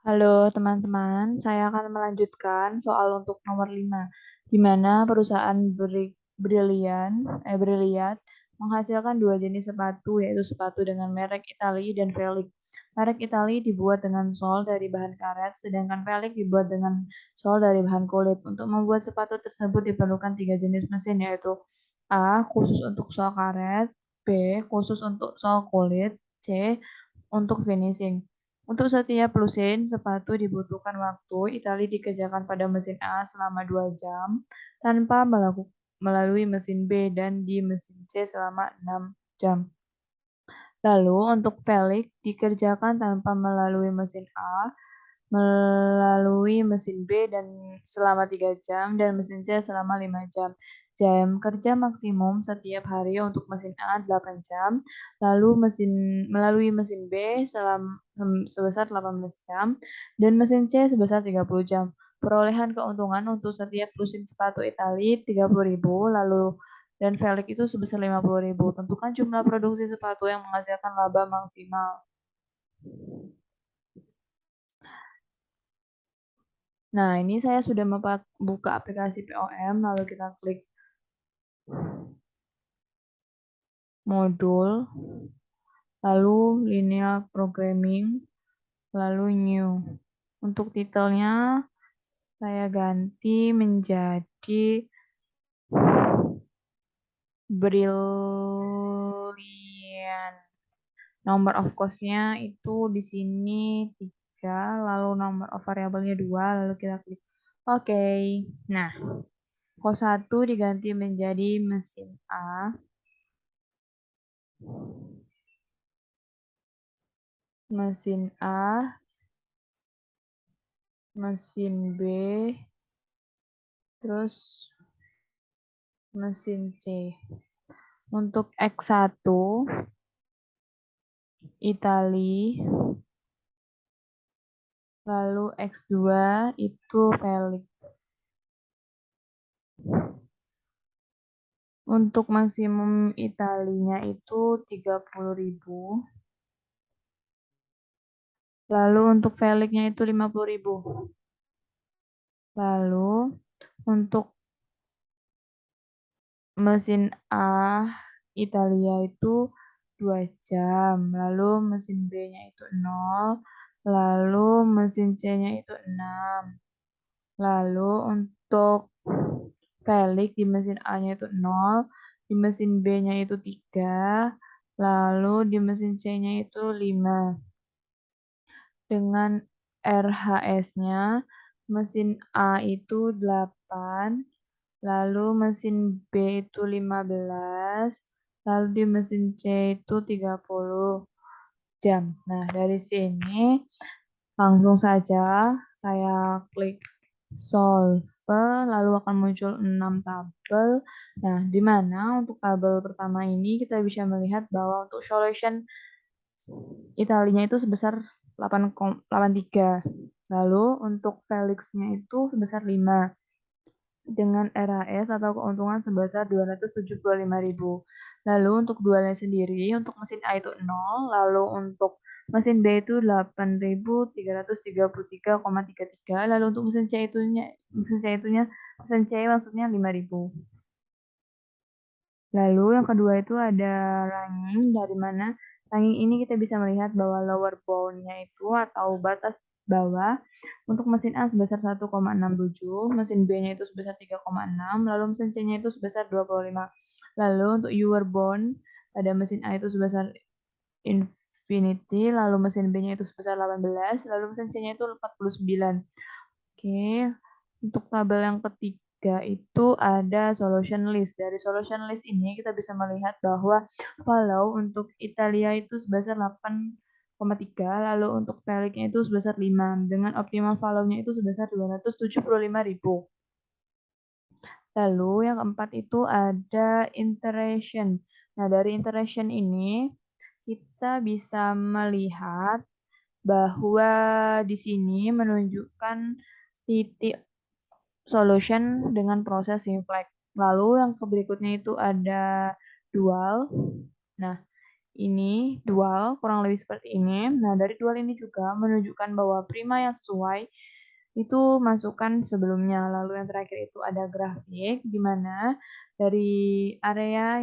Halo teman-teman, saya akan melanjutkan soal untuk nomor 5, di mana perusahaan Brilliant menghasilkan dua jenis sepatu, yaitu sepatu dengan merek Italy dan Velik. Merek Italy dibuat dengan sol dari bahan karet, sedangkan Velik dibuat dengan sol dari bahan kulit. Untuk membuat sepatu tersebut diperlukan tiga jenis mesin, yaitu A. Khusus untuk sol karet, B. Khusus untuk sol kulit, C. Untuk finishing. Untuk setiap lusin sepatu dibutuhkan waktu. Itali dikerjakan pada mesin A selama 2 jam tanpa melalui mesin B dan di mesin C selama 6 jam. Lalu untuk Velik dikerjakan tanpa melalui mesin A, melalui mesin B dan selama 3 jam dan mesin C selama 5 jam. Jam kerja maksimum setiap hari untuk mesin A 8 jam, lalu melalui mesin B sebesar 18 jam dan mesin C sebesar 30 jam. Perolehan keuntungan untuk setiap lusin sepatu Itali 30.000, lalu dan Velik itu sebesar 50.000. Tentukan jumlah produksi sepatu yang menghasilkan laba maksimal. Nah, ini saya sudah buka aplikasi POM, lalu kita klik modul, lalu linear programming, lalu new. Untuk titelnya saya ganti menjadi Brilliant. Nomor of cost-nya itu di sini 3, lalu nomor of variabelnya 2, lalu kita klik oke. Nah, cost 1 diganti menjadi mesin A, mesin A, mesin B, terus mesin C. Untuk X1 Itali, lalu X2 itu Velik. Untuk maksimum Italinya itu 30.000. Lalu untuk Veliknya itu 50.000. Lalu untuk mesin A Italia itu 2 jam. Lalu mesin B-nya itu 0. Lalu mesin C-nya itu 6. Lalu untuk Velik di mesin A-nya itu 0. Di mesin B-nya itu 3. Lalu di mesin C-nya itu 5. Dengan RHS-nya mesin A itu 8, lalu mesin B itu 15, lalu di mesin C itu 30 jam. Nah, dari sini langsung saja saya klik solve, lalu akan muncul 6 tabel. Nah, di mana untuk tabel pertama ini kita bisa melihat bahwa untuk solution Italinya itu sebesar 8,83. Lalu untuk Felix-nya itu sebesar 5 dengan RHS atau keuntungan sebesar 275.000. Lalu untuk dualnya sendiri, untuk mesin A itu 0, lalu untuk mesin B itu 8.333,33, lalu untuk mesin C maksudnya 5.000. Lalu yang kedua itu ada ranking, dari mana ranking ini kita bisa melihat bahwa lower bound-nya itu atau batas bawah untuk mesin A sebesar 1,67, mesin B-nya itu sebesar 3,6, lalu mesin C-nya itu sebesar 25. Lalu untuk lower bound pada mesin A itu sebesar infinity, lalu mesin B-nya itu sebesar 18, lalu mesin C-nya itu 49. Oke, untuk tabel yang ketiga itu ada solution list. Dari solution list ini kita bisa melihat bahwa follow untuk Italia itu sebesar 8,3, lalu untuk Veliknya itu sebesar 5, dengan optimal follow-nya itu sebesar 275.000. Lalu yang keempat itu ada interaction. Nah, dari interaction ini kita bisa melihat bahwa di sini menunjukkan titik solution dengan proses simplex. Lalu yang berikutnya itu ada dual. Nah, ini dual, kurang lebih seperti ini. Nah, dari dual ini juga menunjukkan bahwa prima yang sesuai itu masukkan sebelumnya. Lalu yang terakhir itu ada grafik, di mana dari area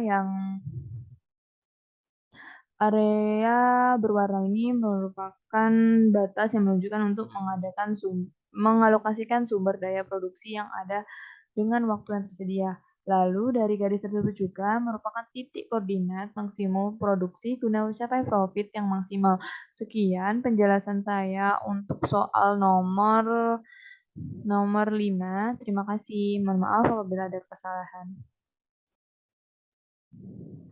berwarna ini merupakan batas yang menunjukkan untuk mengalokasikan sumber daya produksi yang ada dengan waktu yang tersedia. Lalu dari garis tersebut juga merupakan titik koordinat maksimum produksi guna mencapai profit yang maksimal. Sekian penjelasan saya untuk soal nomor nomor 5. Terima kasih. Mohon maaf apabila ada kesalahan.